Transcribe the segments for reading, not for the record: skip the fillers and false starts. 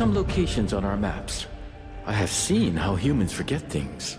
some locations on our maps. I have seen how humans forget things.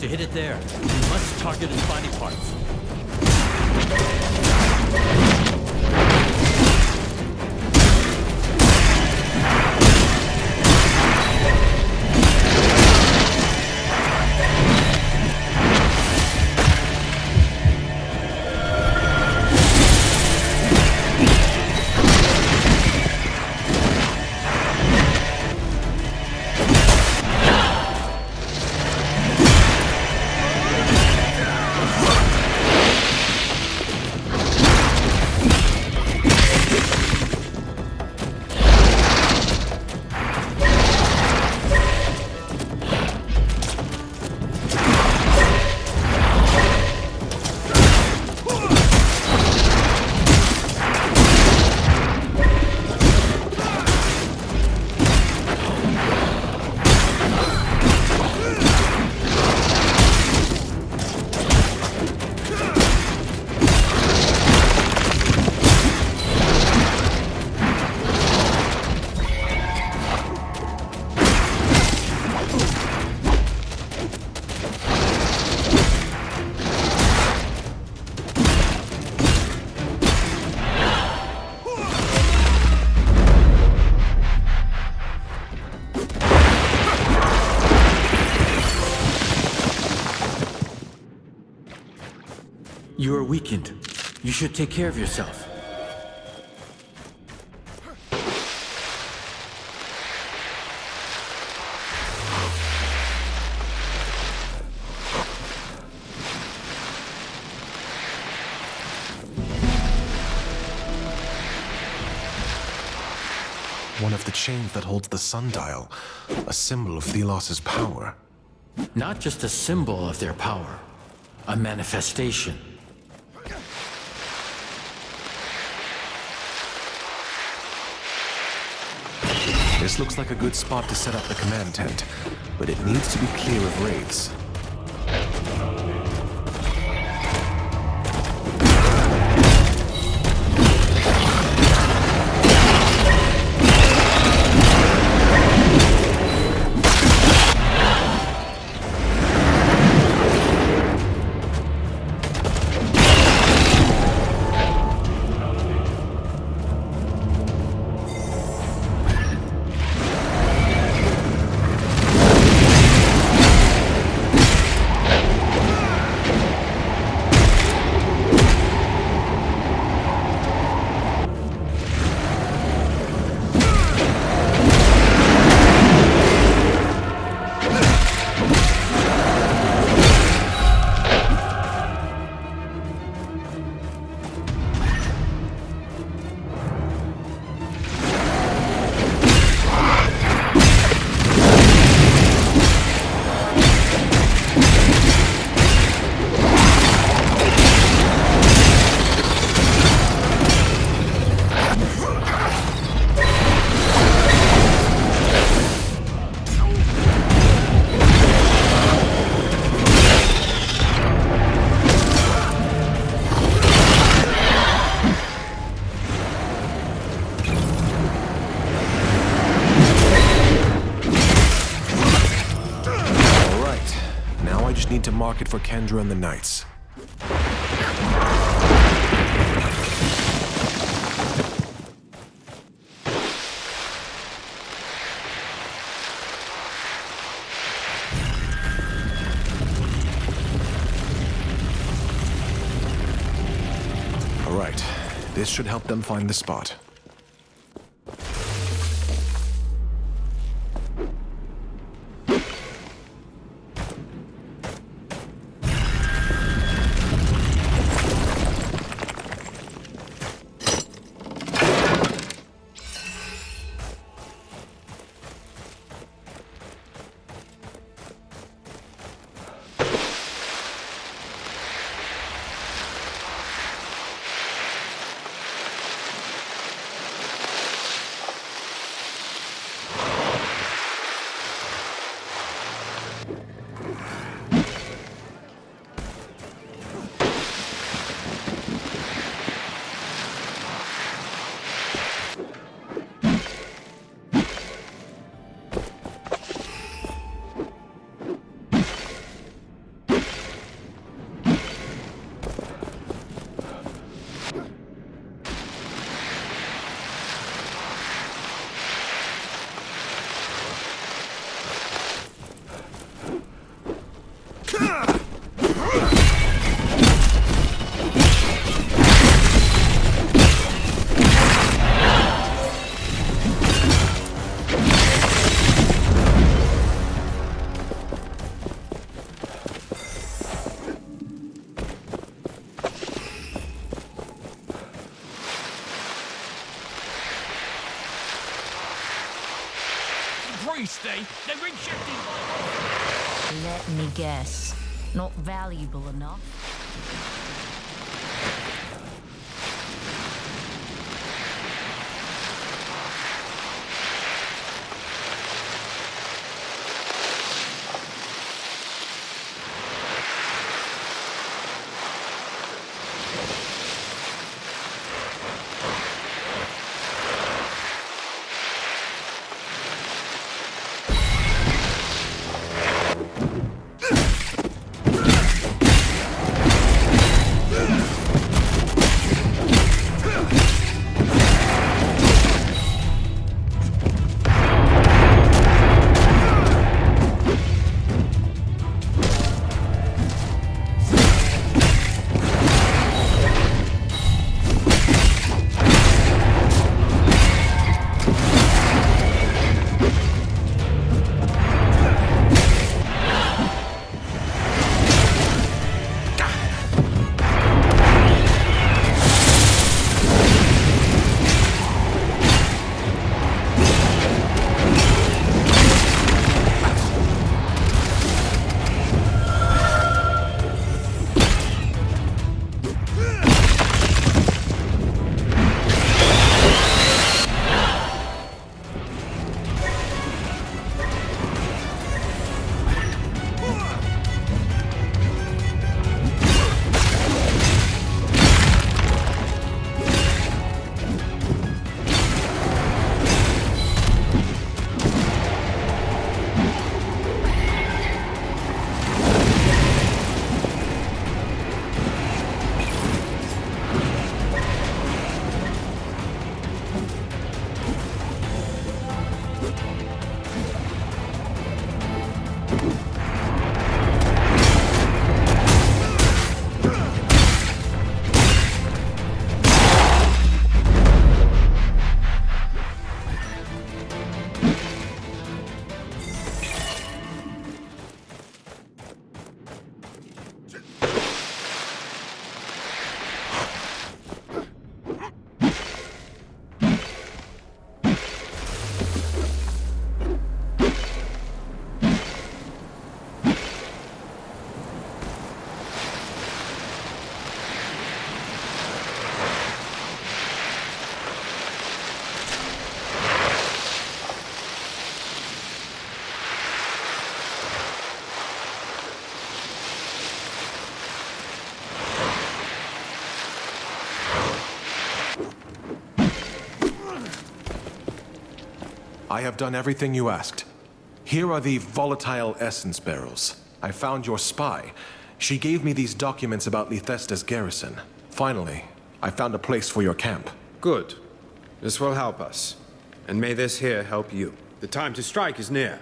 To hit it there, we must target its body parts. You are weakened. You should take care of yourself. One of the chains that holds the sundial, a symbol of Thelos' power. Not just a symbol of their power, a manifestation. This looks like a good spot to set up the command tent, but it needs to be clear of wraiths. need to mark it for Kendra and the Knights. All right, this should help them find the spot. They rejected my... Let me guess. Not valuable enough? I have done everything you asked. Here are the volatile essence barrels. I found your spy. She gave me these documents about Lethesda's garrison. Finally, I found a place for your camp. Good. This will help us. And may this here help you. The time to strike is near.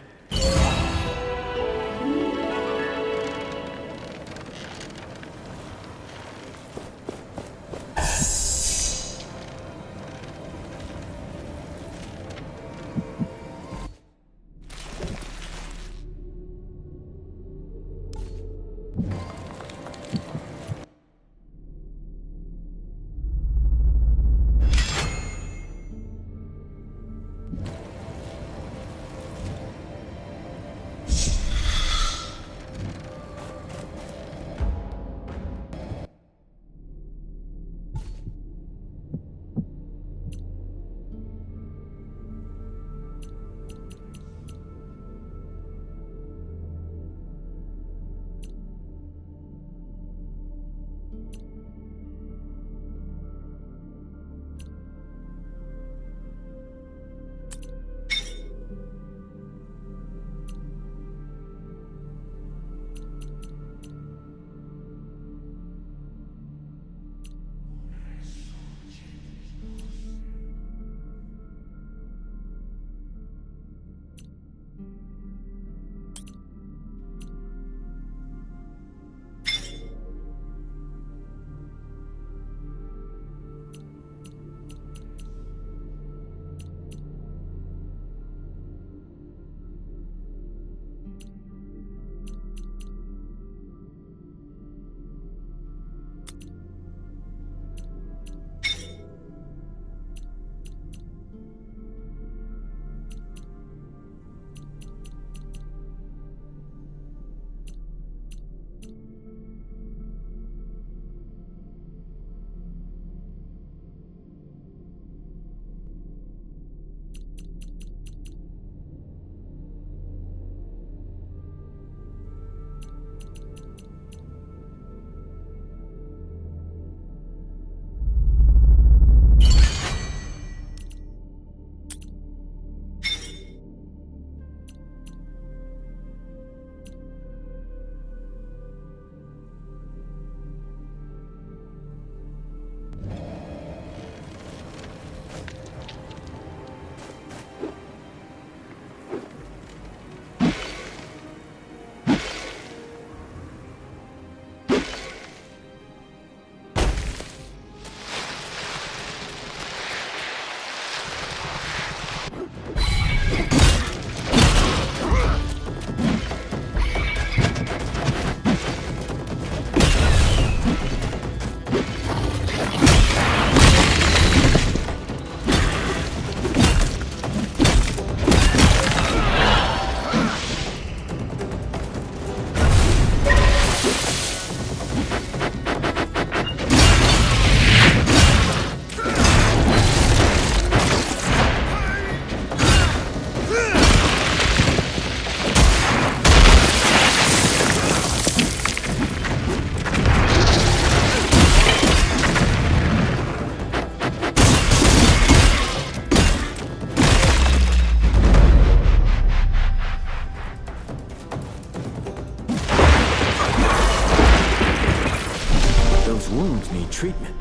wounds need treatment.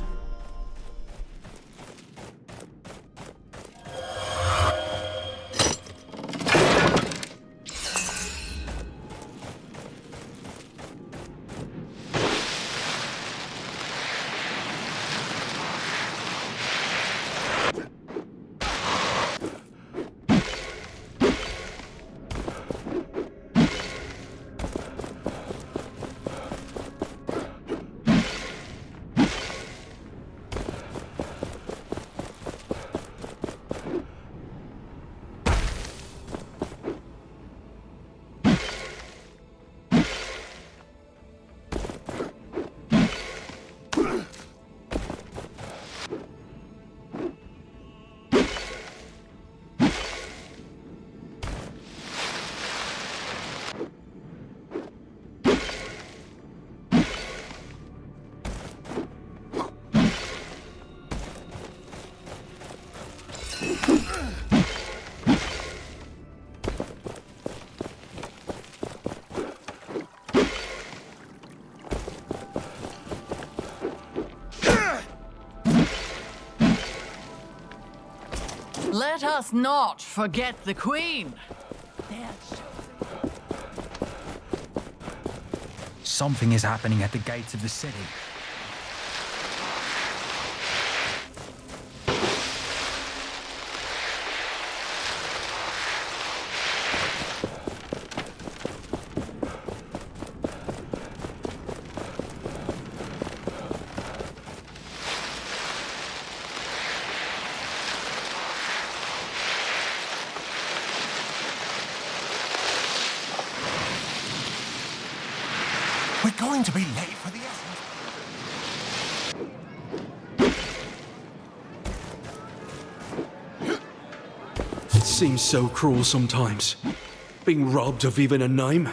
Let us not forget the Queen. Something is happening at the gates of the city. We're going to be late for the essence. It seems so cruel sometimes. Being robbed of even a name.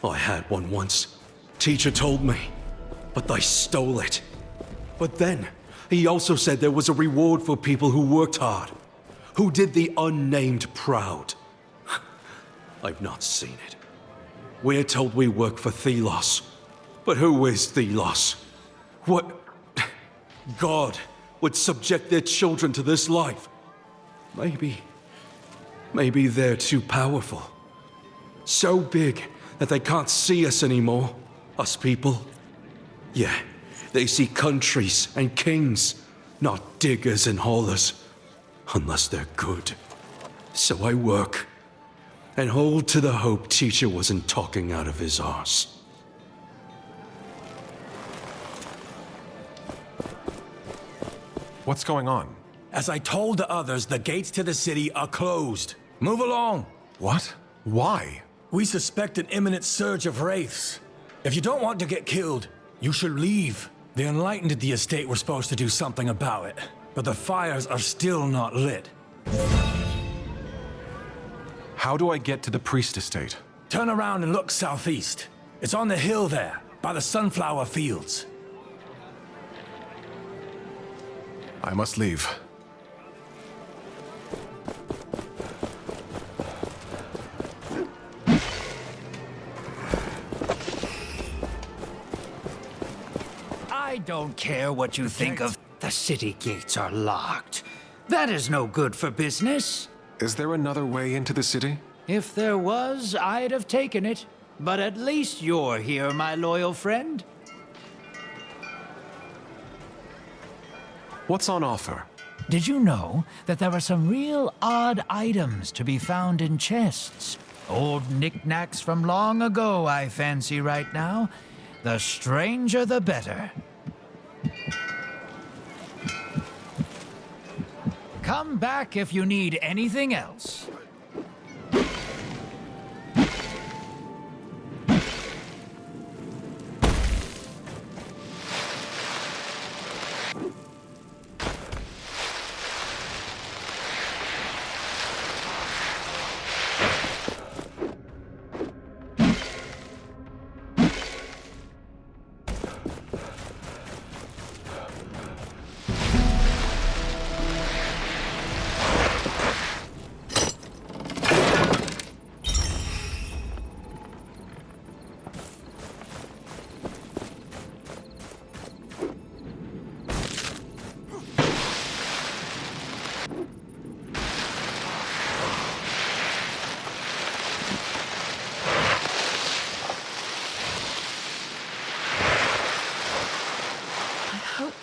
I had one once. Teacher told me. But they stole it. But then, he also said there was a reward for people who worked hard. Who did the unnamed proud. I've not seen it. We're told we work for Thelos. But who is Thelos? What god would subject their children to this life? Maybe they're too powerful. So big that they can't see us anymore. Us people. Yeah, they see countries and kings, not diggers and haulers. Unless they're good. So I work. And hold to the hope Teacher wasn't talking out of his arse. What's going on? As I told the others, the gates to the city are closed. Move along. What? Why? We suspect an imminent surge of wraiths. If you don't want to get killed, you should leave. The Enlightened at the estate were supposed to do something about it, but the fires are still not lit. How do I get to the priest estate? Turn around and look southeast. It's on the hill there, by the sunflower fields. I must leave. I don't care what you think of... The city gates are locked. That is no good for business. Is there another way into the city? If there was, I'd have taken it. But at least you're here, my loyal friend. What's on offer? Did you know that there are some real odd items to be found in chests? Old knickknacks from long ago, I fancy right now. The stranger, the better. Come back if you need anything else.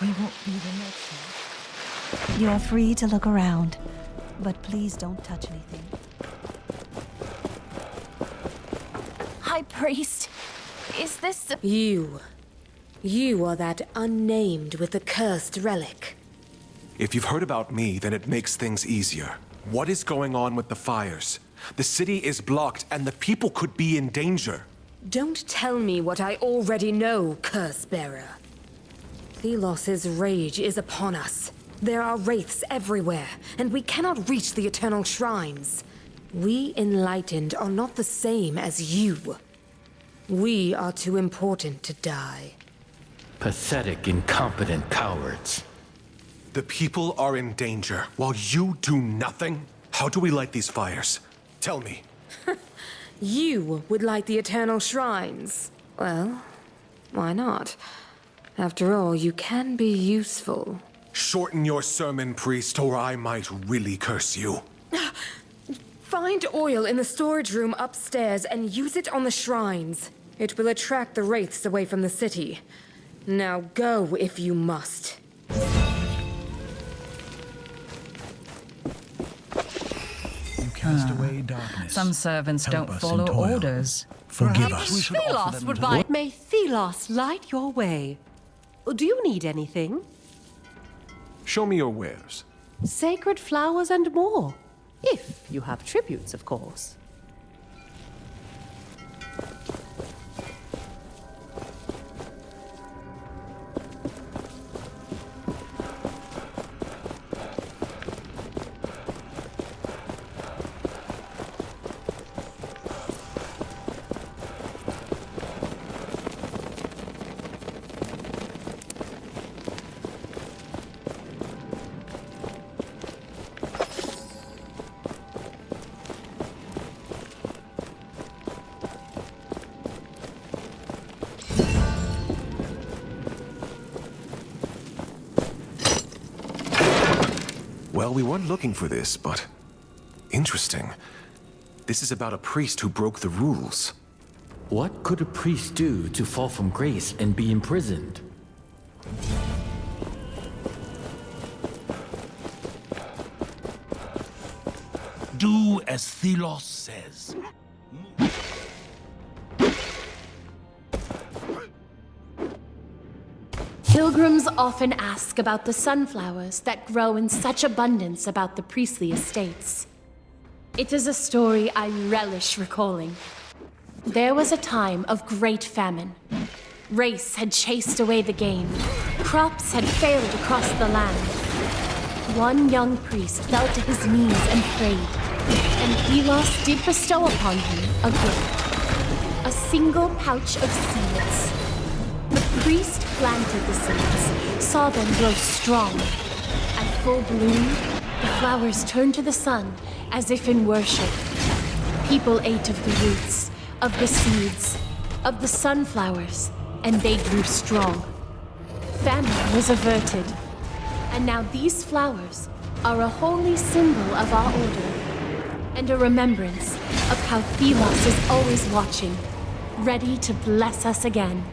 We won't be the next one. You're free to look around, but please don't touch anything. High Priest, is this... You. You are that unnamed with the cursed relic. If you've heard about me, then it makes things easier. What is going on with the fires? The city is blocked, and the people could be in danger. Don't tell me what I already know, Curse-bearer. Thelos's rage is upon us. There are wraiths everywhere, and we cannot reach the Eternal Shrines. We Enlightened are not the same as you. We are too important to die. Pathetic, incompetent cowards. The people are in danger, while you do nothing? How do we light these fires? Tell me. You would light the Eternal Shrines. Well, why not? After all, you can be useful. Shorten your sermon, priest, or I might really curse you. Find oil in the storage room upstairs and use it on the shrines. It will attract the wraiths away from the city. Now go if you must. You cast away darkness. Some servants Help don't us follow in toil. orders. Forgive us. Thelos would buy. May Thelos light your way. Do you need anything? Show me your wares. Sacred flowers and more. If you have tributes, of course. Well, we weren't looking for this, but... interesting. This is about a priest who broke the rules. What could a priest do to fall from grace and be imprisoned? Do as Thelos says. Pilgrims often ask about the sunflowers that grow in such abundance about the priestly estates. It is a story I relish recalling. There was a time of great famine. Race had chased away the game. Crops had failed across the land. One young priest fell to his knees and prayed, and Thelos did bestow upon him a gift. A single pouch of seeds. The priest planted the seeds, saw them grow strong. At full bloom, the flowers turned to the sun as if in worship. People ate of the roots, of the seeds, of the sunflowers, and they grew strong. Famine was averted, and now these flowers are a holy symbol of our order, and a remembrance of how Thelos is always watching, ready to bless us again.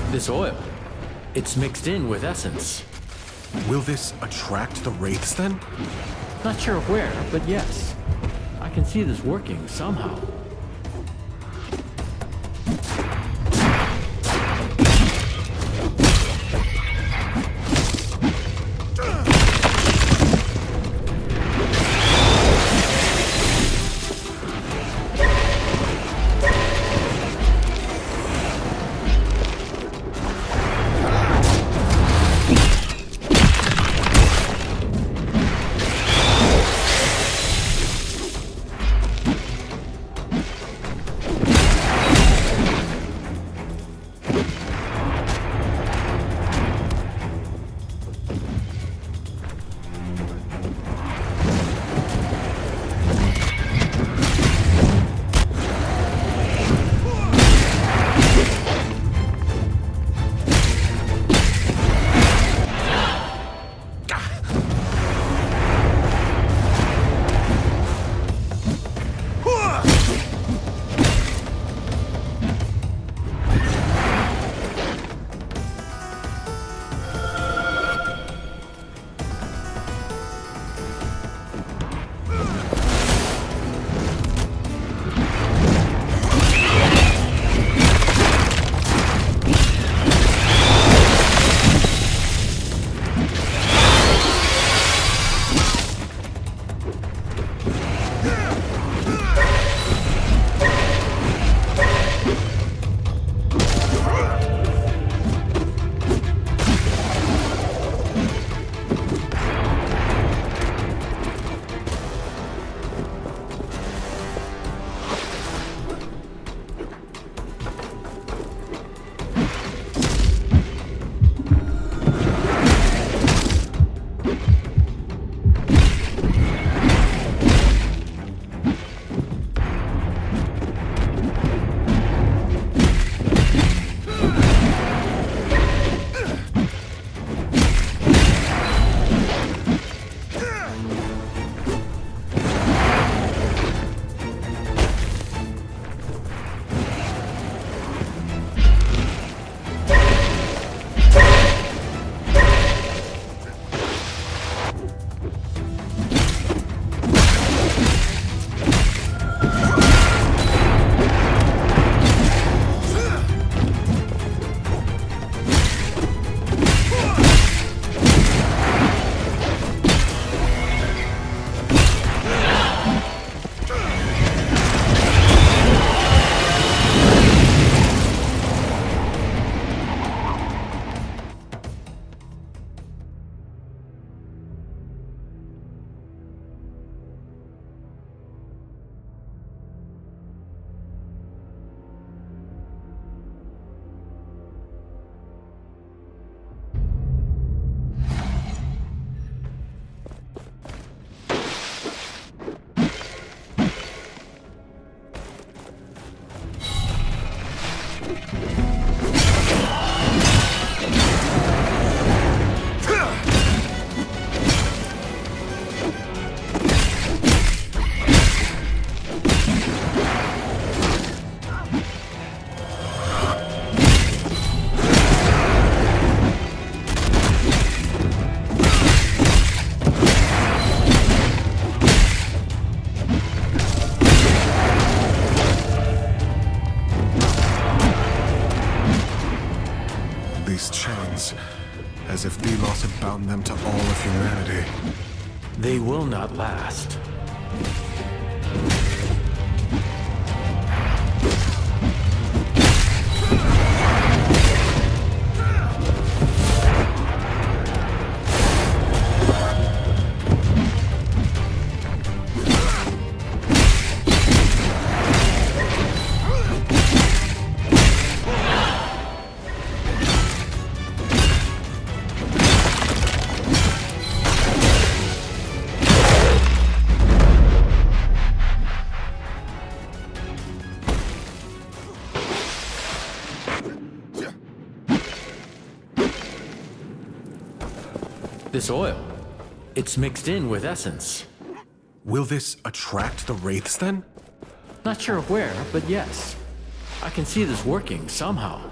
This oil, it's mixed in with essence. Will this attract the wraiths then? Not sure where, but yes. I can see this working somehow. These chains, as if Delos had bound them to all of humanity. They will not last. This oil, it's mixed in with essence. Will this attract the wraiths then? Not sure where, but yes. I can see this working somehow.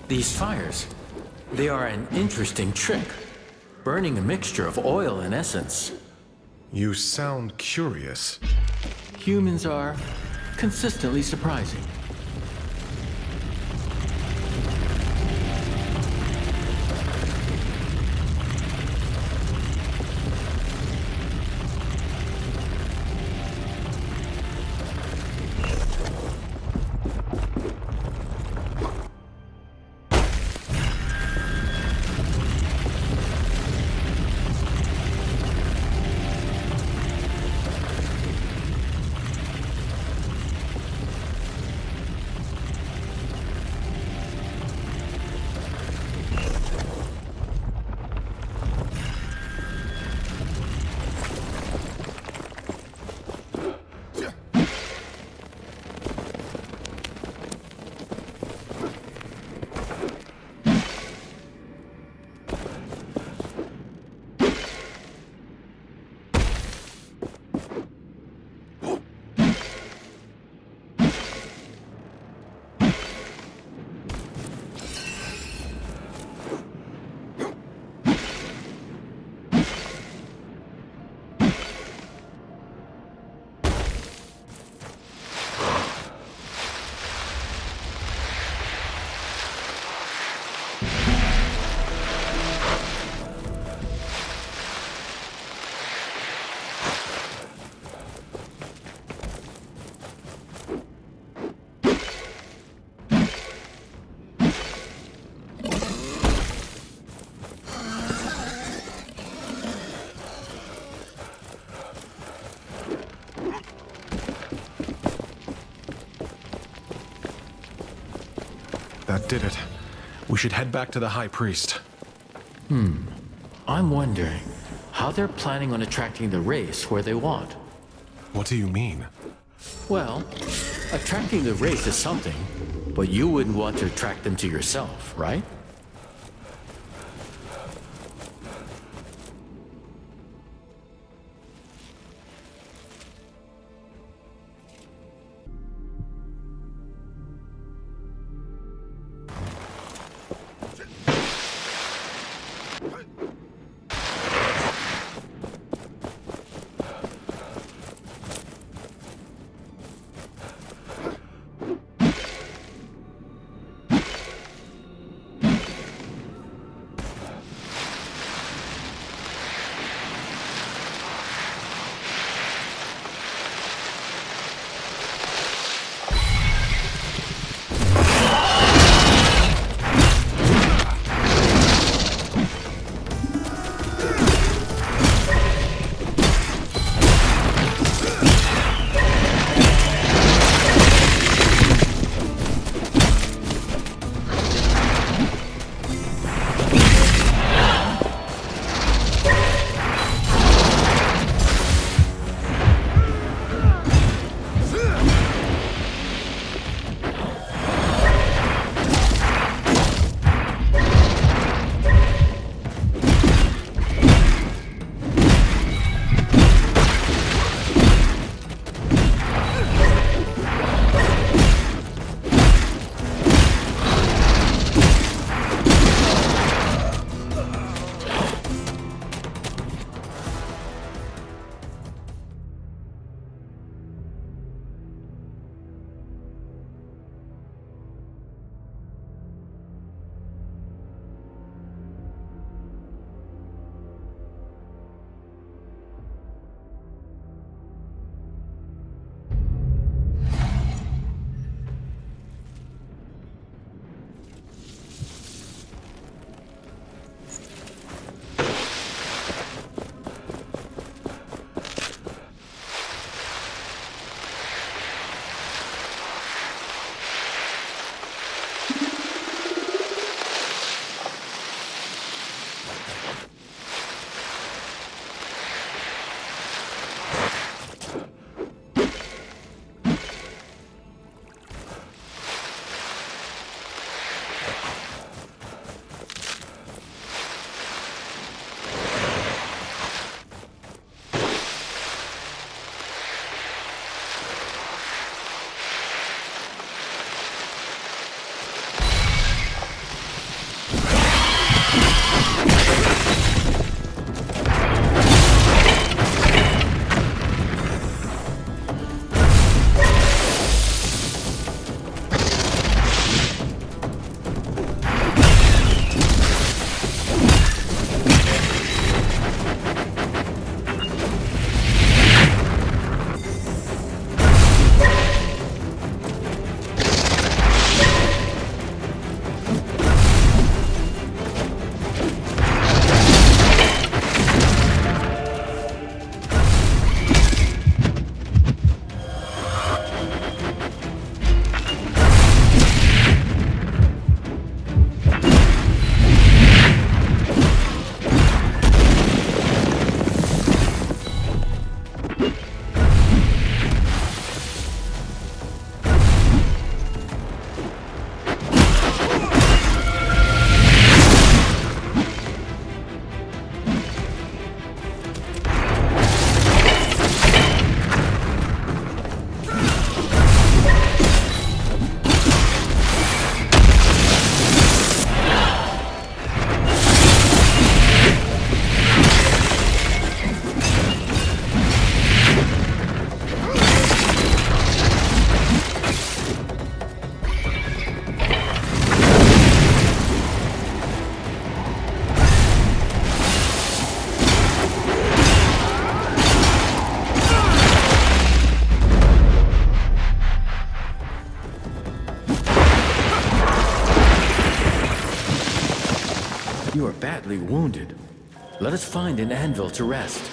These fires, they are an interesting trick. Burning a mixture of oil and essence. You sound curious. Humans are consistently surprising. That did it. We should head back to the High Priest. I'm wondering how they're planning on attracting the race where they want. What do you mean? Well, attracting the race is something, but you wouldn't want to attract them to yourself, right? badly wounded. Let us find an anvil to rest.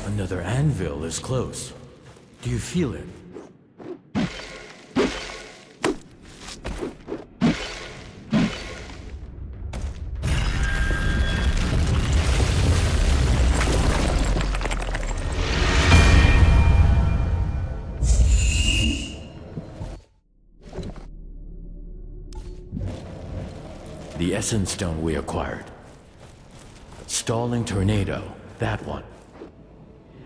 Another anvil is close. Do you feel it? The Essence Stone we acquired. Stalling Tornado, that one.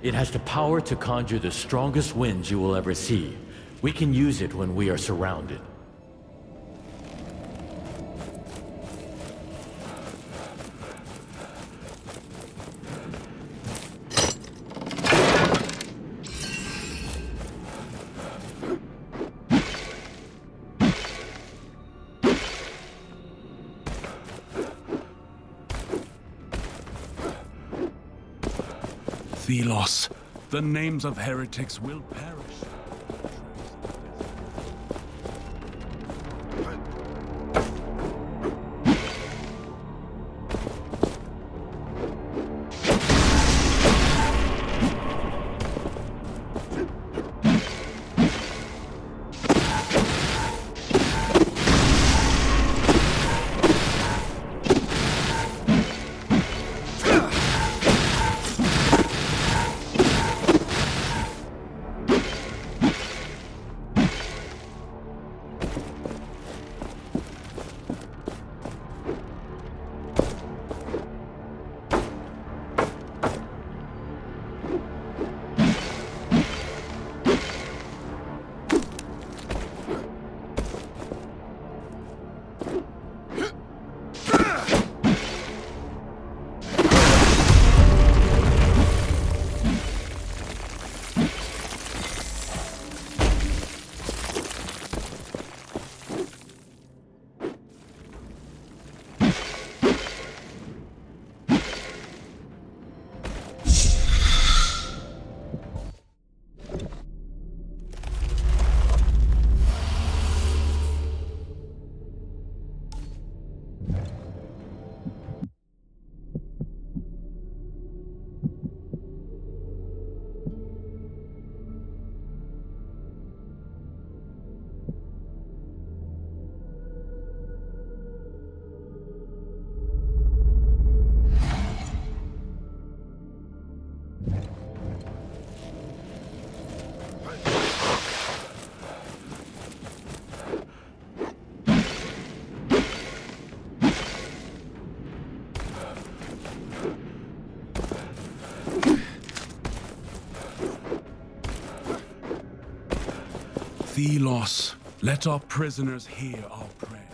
It has the power to conjure the strongest winds you will ever see. We can use it when we are surrounded. Thelos, the names of heretics will perish. Thelos, let our prisoners hear our prayer.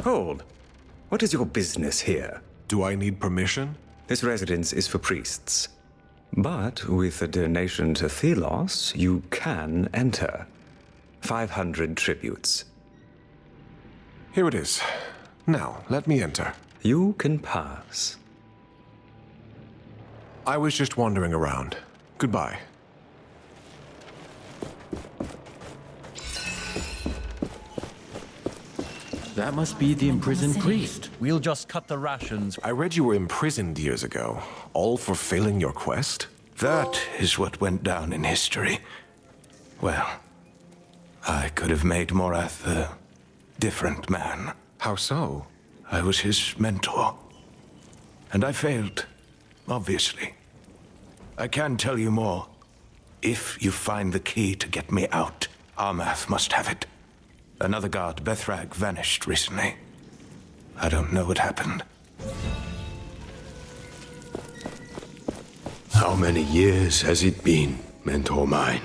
Hold. What is your business here? Do I need permission? This residence is for priests. But with a donation to Thelos, you can enter. 500 tributes. Here it is. Now, let me enter. You can pass. I was just wandering around. Goodbye. That must be the imprisoned priest. We'll just cut the rations. I read you were imprisoned years ago, all for failing your quest? That is what went down in history. Well, I could have made Morath a different man. How so? I was his mentor. And I failed, obviously. I can tell you more. If you find the key to get me out, Armath must have it. Another guard, Bethrag, vanished recently. I don't know what happened. How many years has it been, mentor mine?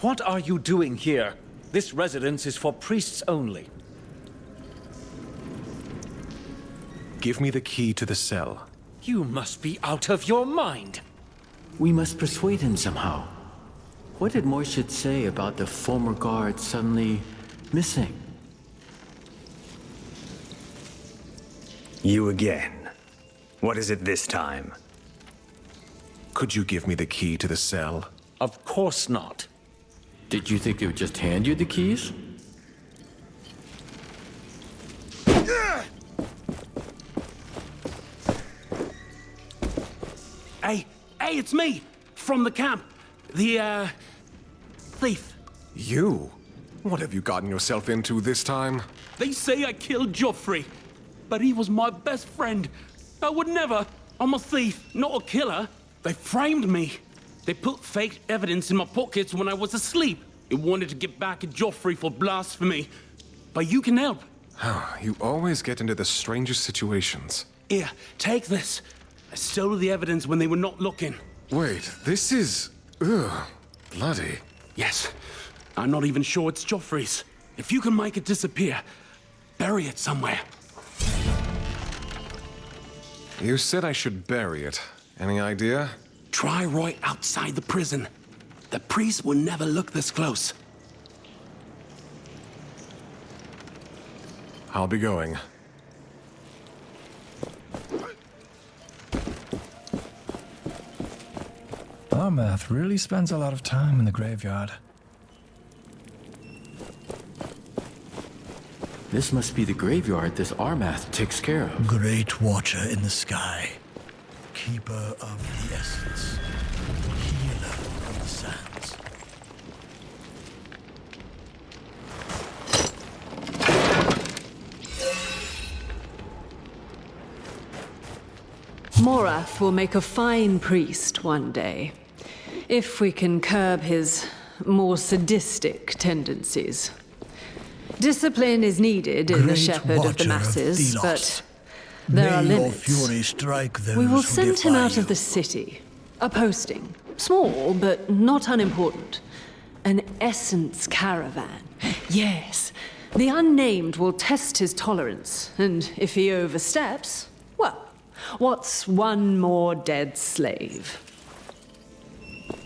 What are you doing here? This residence is for priests only. Give me the key to the cell. You must be out of your mind. We must persuade him somehow. What did Morshid say about the former guard suddenly missing? You again. What is it this time? Could you give me the key to the cell? Of course not. Did you think they would just hand you the keys? Hey, it's me! From the camp. The, thief. You? What have you gotten yourself into this time? They say I killed Joffrey, but he was my best friend. I would never. I'm a thief, not a killer. They framed me. They put fake evidence in my pockets when I was asleep. They wanted to get back at Joffrey for blasphemy. But you can help. You always get into the strangest situations. Here, take this. I stole the evidence when they were not looking. Wait, this is... ugh, bloody. Yes. I'm not even sure it's Joffrey's. If you can make it disappear, bury it somewhere. You said I should bury it. Any idea? Try right outside the prison. The priest will never look this close. I'll be going. Armath really spends a lot of time in the graveyard. This must be the graveyard this Armath takes care of. Great Watcher in the sky, Keeper of the Essence, Healer of the Sands. Morath will make a fine priest one day, if we can curb his more sadistic tendencies. Discipline is needed in the shepherd of the masses, but there are limits. May your fury strike those we will who send him defy out of the city. A posting. Small, but not unimportant. An essence caravan. Yes, the unnamed will test his tolerance, and if he oversteps, well, what's one more dead slave?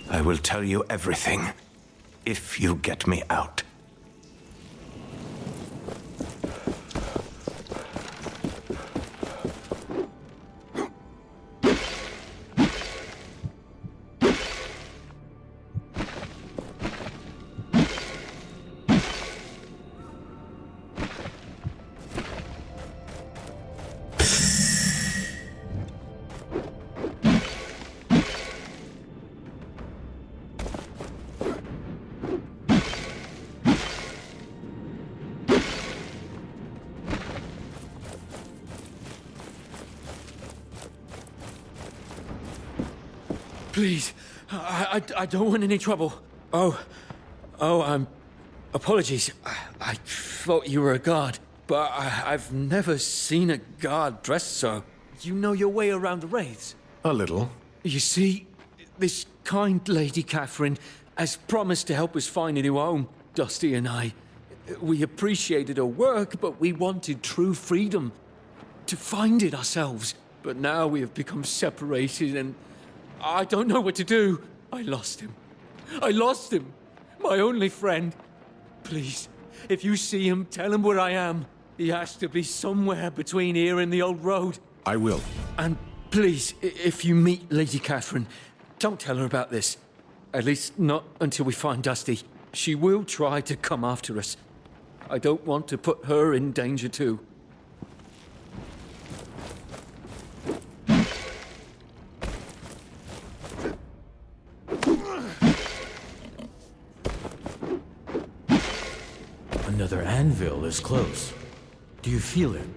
I will tell you everything, if you get me out. Please, I don't want any trouble. Apologies. I thought you were a guard, but I've never seen a guard dressed so. You know your way around the wraiths? A little. You see, this kind Lady Catherine has promised to help us find a new home, Dusty and I. We appreciated her work, but we wanted true freedom. To find it ourselves. But now we have become separated and I don't know what to do. I lost him. I lost him. My only friend. Please, if you see him, tell him where I am. He has to be somewhere between here and the old road. I will. And please, if you meet Lady Catherine, don't tell her about this. At least not until we find Dusty. She will try to come after us. I don't want to put her in danger too. Another anvil is close. Do you feel it?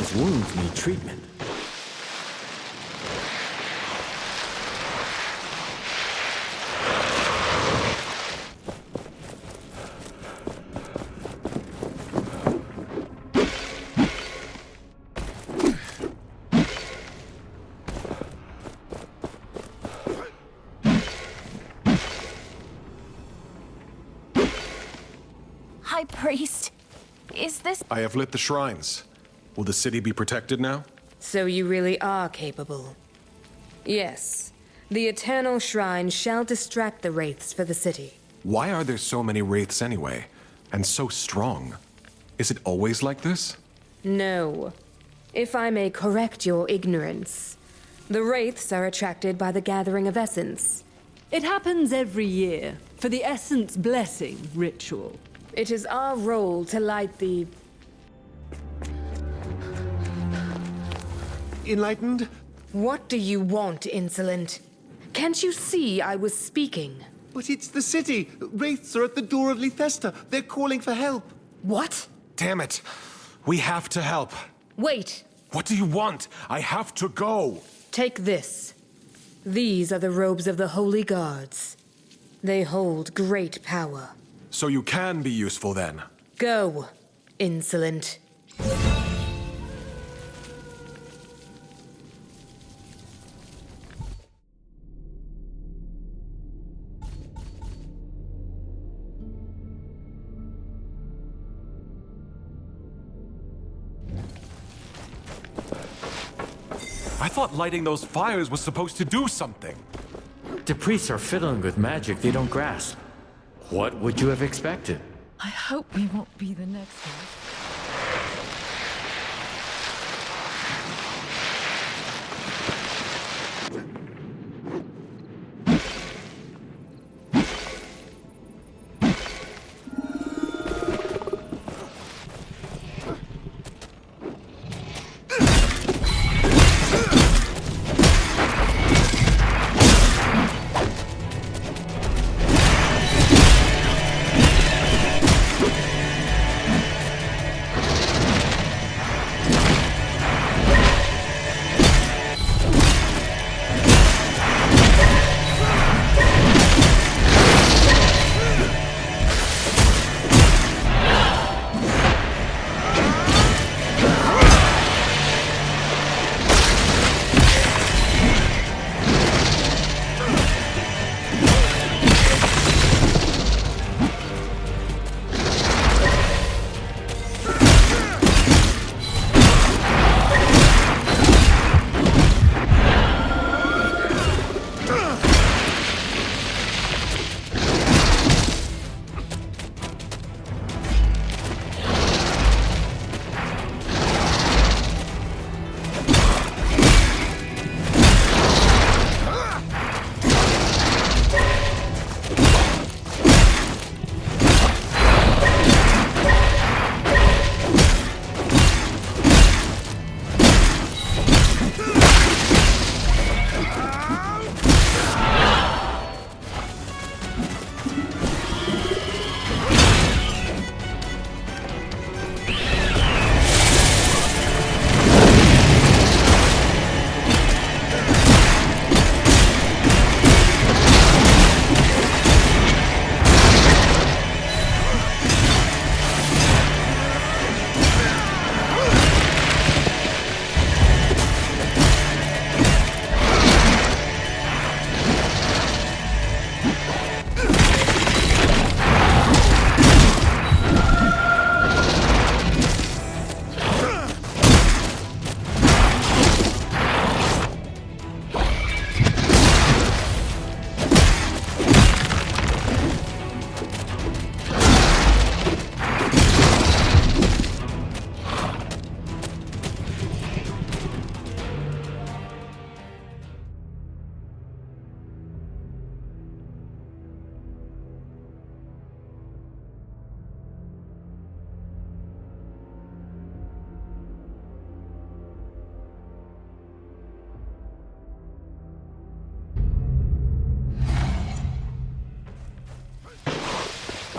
Those wounds need treatment. High Priest, is this... I have lit the shrines. Will the city be protected now? So you really are capable. Yes. The Eternal Shrine shall distract the Wraiths for the city. Why are there so many wraiths anyway? And so strong? Is it always like this? No. If I may correct your ignorance, the Wraiths are attracted by the gathering of essence. It happens every year, for the Essence Blessing ritual. It is our role to light the... Enlightened? What do you want, insolent? Can't you see I was speaking? But it's the city. Wraiths are at the door of Lethesta. They're calling for help. What? Damn it. We have to help. Wait. What do you want? I have to go. Take this. These are the robes of the Holy Guards. They hold great power. So you can be useful then? Go, insolent. I thought lighting those fires was supposed to do something. The priests are fiddling with magic they don't grasp. What would you have expected? I hope we won't be the next one.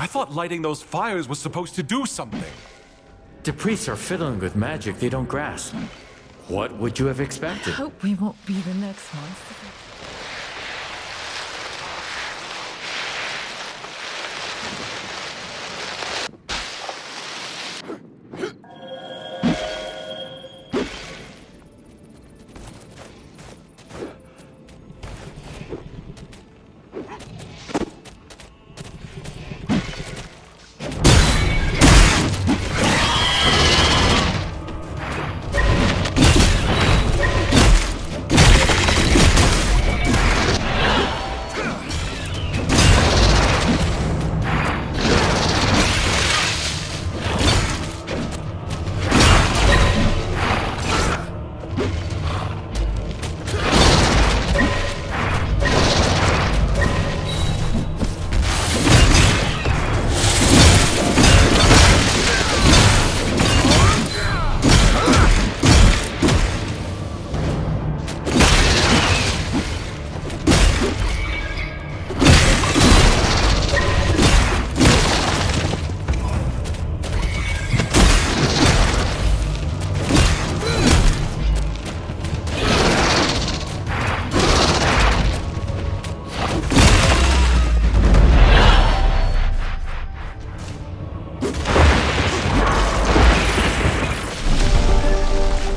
I thought lighting those fires was supposed to do something. The priests are fiddling with magic they don't grasp. What would you have expected? Hope we won't be the next monster.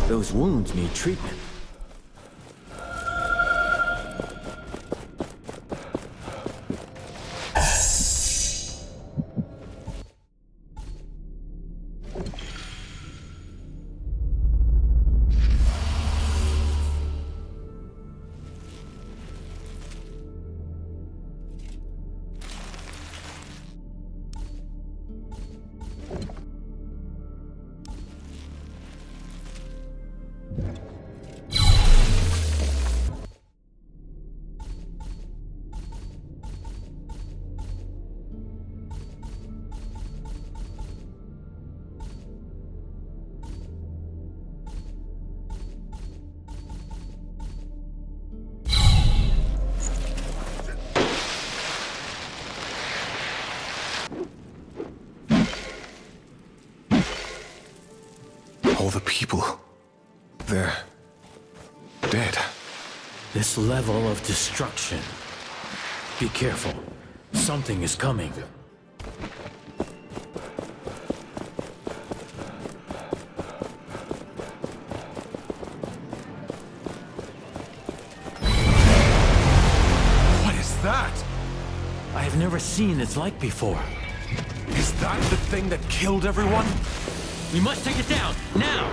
Those wounds need treatment. All the people, they're dead. This level of destruction. Be careful. Something is coming. What is that? I have never seen its like before. Is that the thing that killed everyone? We must take it down, now!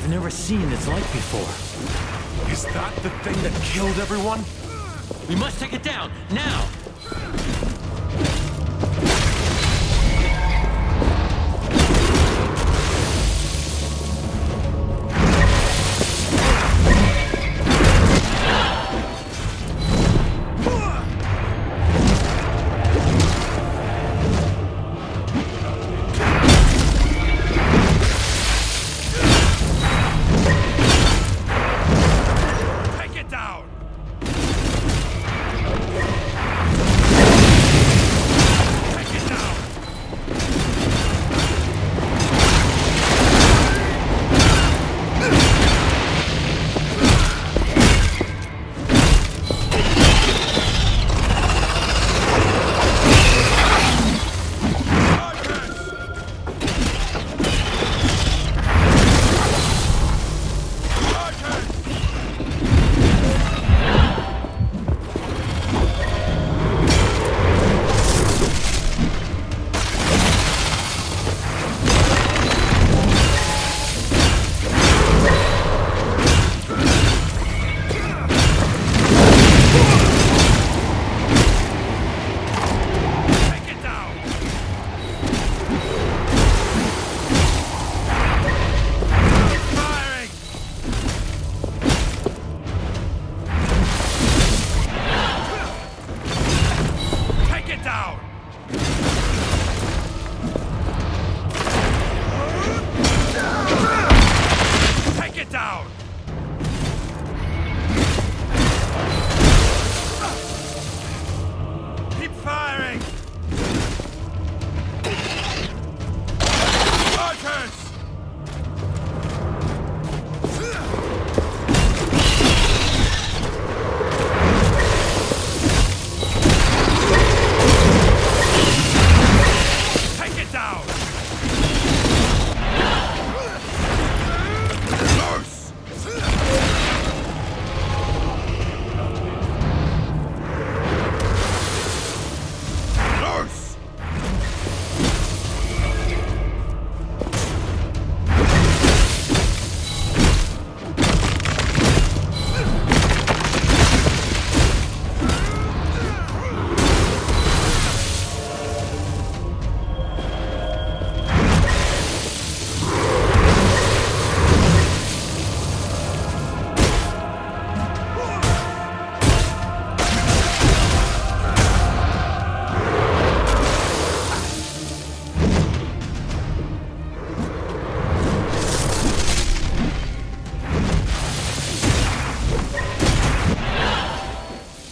I've never seen its like before. Is that the thing that killed everyone? We must take it down, now!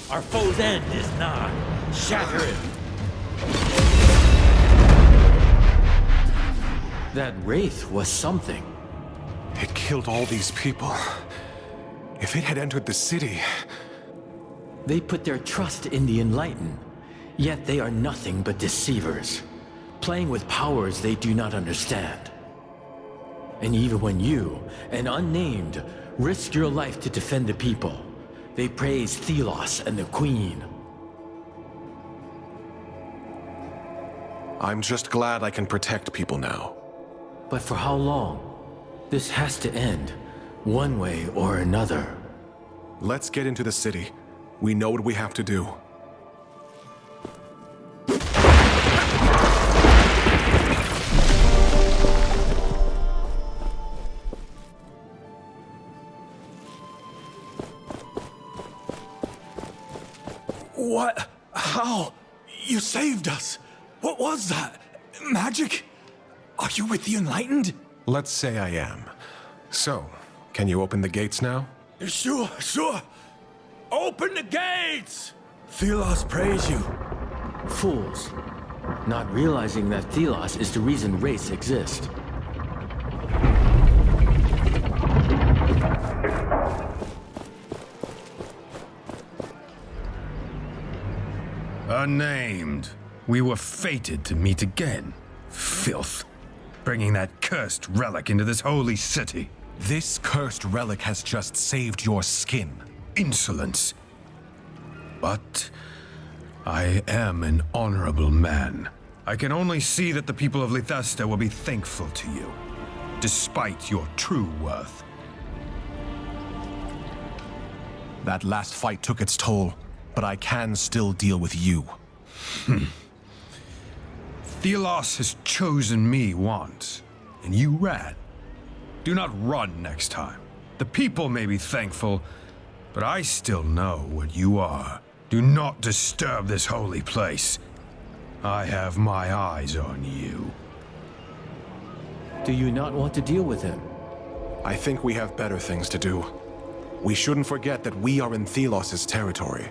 Our foe's end is nigh. Shatter it. That wraith was something. It killed all these people. If it had entered the city... They put their trust in the Enlightened, yet they are nothing but deceivers, playing with powers they do not understand. And even when you, an unnamed, risked your life to defend the people, they praised Thelos and the Queen. I'm just glad I can protect people now. But for how long? This has to end, one way or another. Let's get into the city. We know what we have to do. What? How? You saved us. What was that? Magic? Are you with the Enlightened? Let's say I am. So, can you open the gates now? Sure. Open the gates! Thelos praise you. Fools. Not realizing that Thelos is the reason wraiths exist. Unnamed. We were fated to meet again. Filth. Bringing that cursed relic into this holy city. This cursed relic has just saved your skin. Insolence. But I am an honorable man. I can only see that the people of Lithesta will be thankful to you. despite your true worth. That last fight took its toll, but I can still deal with you. Thelos has chosen me once, and you ran. Do not run next time. The people may be thankful, but I still know what you are. Do not disturb this holy place. I have my eyes on you. Do you not want to deal with him? I think we have better things to do. We shouldn't forget that we are in Thelos' territory.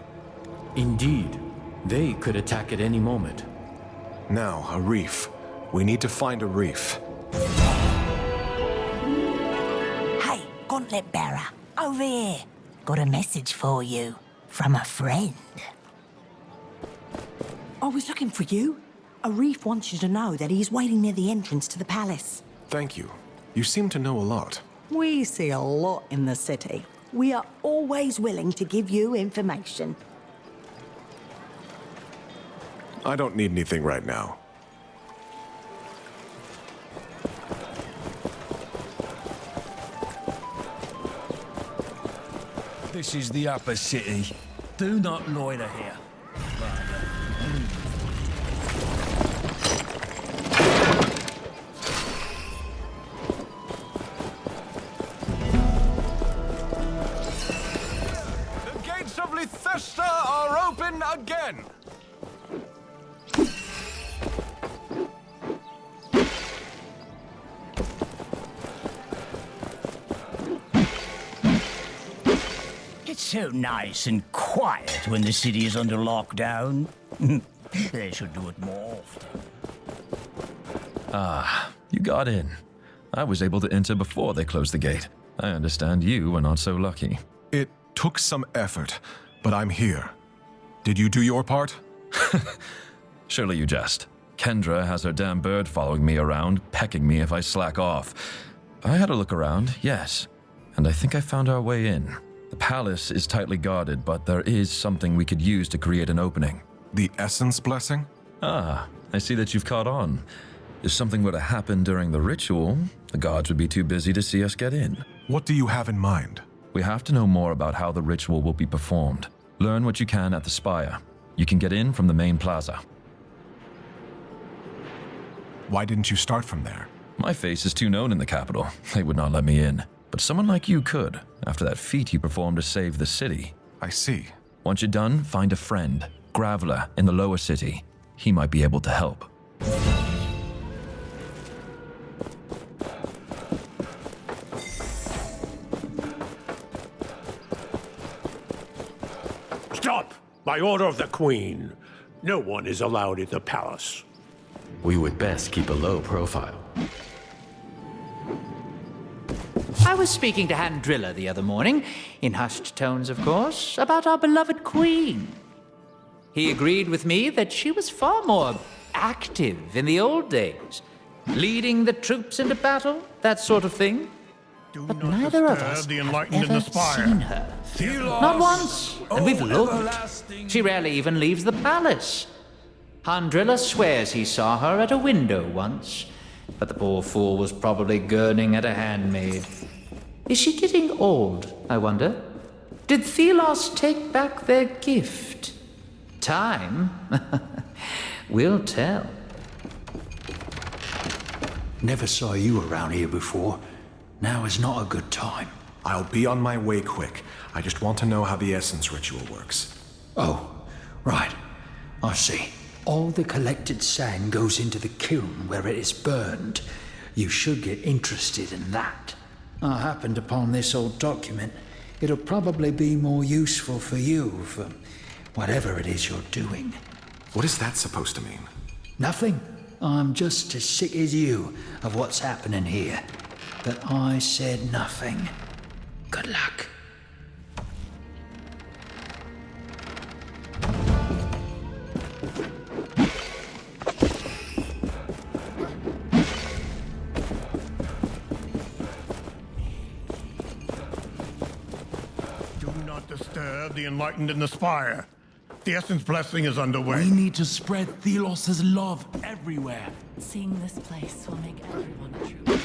Indeed. They could attack at any moment. Now, a reef. We need to find a reef. Hey, Gauntlet Bearer, over here. Got a message for you. From a friend. I was looking for you. Arif wants you to know that he's waiting near the entrance to the palace. Thank you. You seem to know a lot. We see a lot in the city. We are always willing to give you information. I don't need anything right now. This is the upper city. Do not loiter here. The gates of Lythesta are open again! It's so nice and quiet when the city is under lockdown. They should do it more often. Ah, you got in. I was able to enter before they closed the gate. I understand you were not so lucky. It took some effort, but I'm here. Did you do your part? Surely you jest. Kendra has her damn bird following me around, pecking me if I slack off. I had a look around, yes, and I think I found our way in. The palace is tightly guarded, but there is something we could use to create an opening. The Essence Blessing? Ah, I see that you've caught on. If something were to happen during the ritual, the guards would be too busy to see us get in. What do you have in mind? We have to know more about how the ritual will be performed. Learn what you can at the Spire. You can get in from the main plaza. Why didn't you start from there? My face is too known in the capital. They would not let me in. But someone like you could, after that feat you performed to save the city. I see. Once you're done, find a friend, Graveler, in the lower city. He might be able to help. Stop! By order of the Queen. No one is allowed in the palace. We would best keep a low profile. I was speaking to Handrilla the other morning, in hushed tones, of course, about our beloved queen. He agreed with me that she was far more active in the old days, leading the troops into battle, that sort of thing. But neither of us have ever seen her. Not once, and we've looked. She rarely even leaves the palace. Handrilla swears he saw her at a window once, but the poor fool was probably gurning at a handmaid. Is she getting old, I wonder? Did Thelos take back their gift? Time will tell. Never saw you around here before. Now is not a good time. I'll be on my way quick. I just want to know how the Essence ritual works. Oh, right. I see. All the collected sand goes into the kiln where it is burned. You should get interested in that. I happened upon this old document. It'll probably be more useful for you for whatever it is you're doing. What is that supposed to mean? Nothing. I'm just as sick as you of what's happening here. But I said nothing. Good luck. Do not disturb the enlightened in the Spire. The Essence Blessing is underway. We need to spread Thelos' love everywhere. Seeing this place will make everyone true.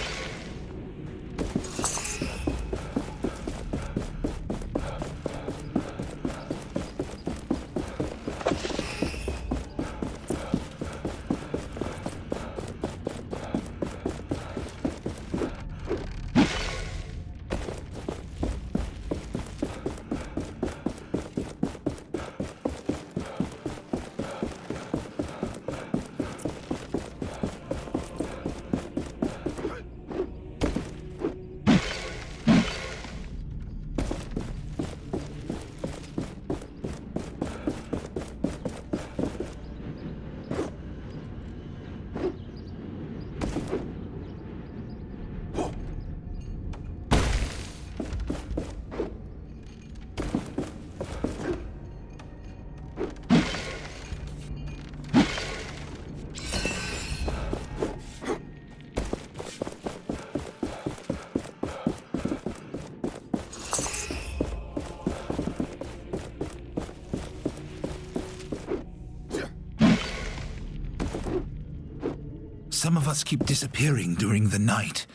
Some of us keep disappearing during the night.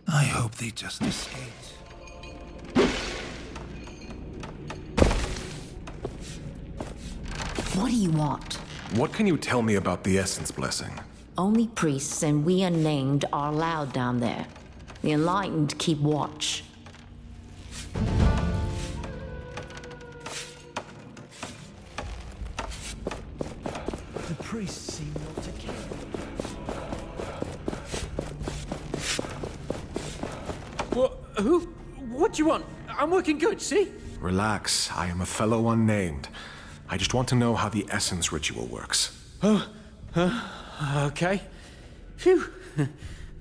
I hope they just escaped. What do you want? What can you tell me about the Essence Blessing? Only priests and we unnamed are allowed down there. The Enlightened keep watch. The priests seem not to care. What do you want? I'm working good, see? Relax, I am a fellow unnamed. I just want to know how the Essence ritual works. Okay. Phew.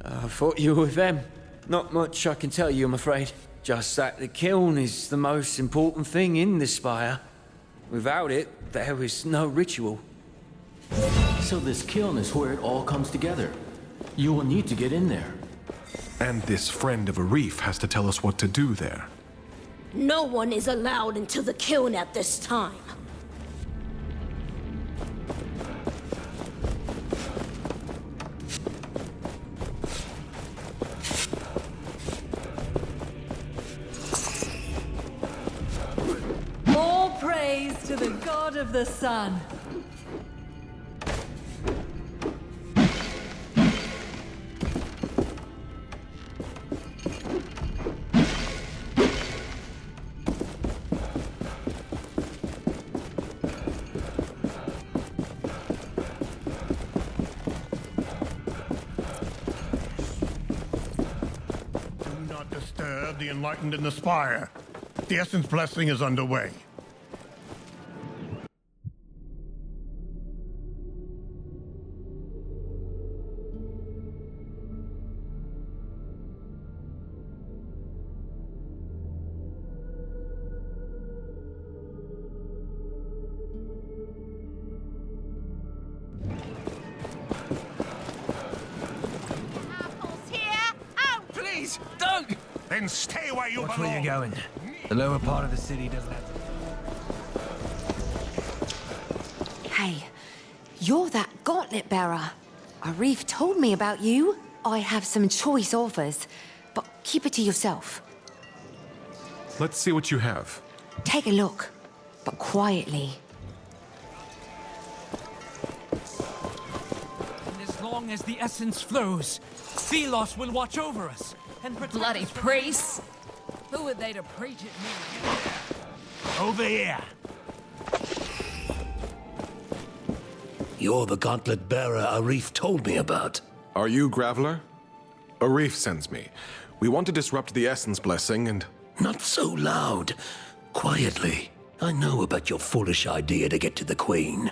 I thought you were with them. Not much I can tell you, I'm afraid. Just that the kiln is the most important thing in the spire. Without it, there is no ritual. So this kiln is where it all comes together. You will need to get in there. And this friend of Arif has to tell us what to do there. No one is allowed into the kiln at this time. All praise to the god of the sun. The Enlightened in the Spire. The Essence Blessing is underway. Please, don't! Then stay where you Watch belong. where you're going. The lower part of the city doesn't have to... Hey, you're that gauntlet bearer. Arif told me about you. I have some choice offers, but keep it to yourself. Let's see what you have. Take a look, but quietly. And as long as the essence flows, Thelos will watch over us. And Bloody priests! Who are they to preach at me? Over here! You're the gauntlet bearer Arif told me about. Are you Graveler? Arif sends me. We want to disrupt the Essence Blessing and... Not so loud. Quietly. I know about your foolish idea to get to the Queen,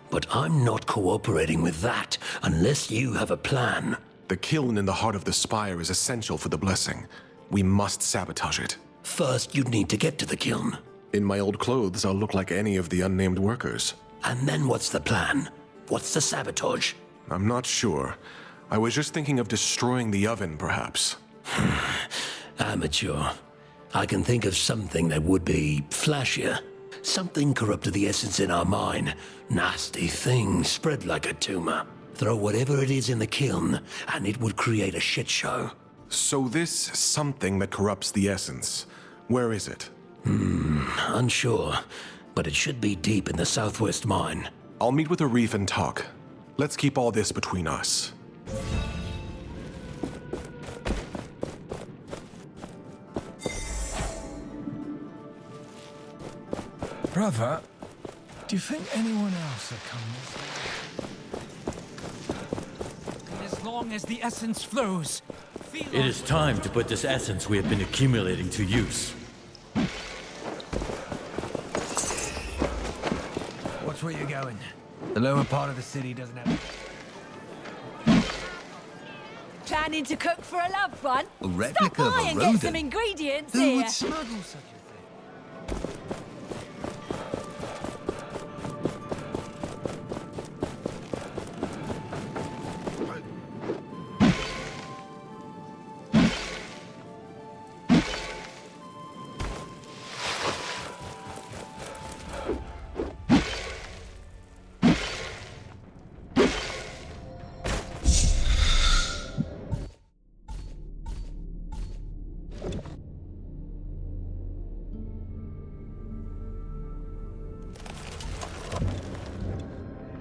but I'm not cooperating with that unless you have a plan. The kiln in the heart of the spire is essential for the blessing. We must sabotage it. First, you'd need to get to the kiln. In my old clothes, I'll look like any of the unnamed workers. And then what's the plan? What's the sabotage? I'm not sure. I was just thinking of destroying the oven, perhaps. Amateur. I can think of something that would be flashier. Something corrupted the essence in our mine. Nasty thing spread like a tumor. Throw whatever it is in the kiln, and it would create a shit show. So this something that corrupts the essence, where is it? Unsure. But it should be deep in the southwest mine. I'll meet with Arif and talk. Let's keep all this between us. Brother, do you think anyone else will come this way? And as long as the essence flows, It is time to put this essence we have been accumulating to use. Watch where you're going. The lower part of the city doesn't have... Planning to cook for a loved one? A replica Stop by of a and rodent? get some ingredients Who here. would smuggle such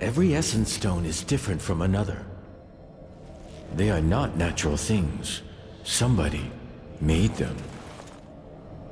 Every essence stone is different from another. They are not natural things. Somebody made them.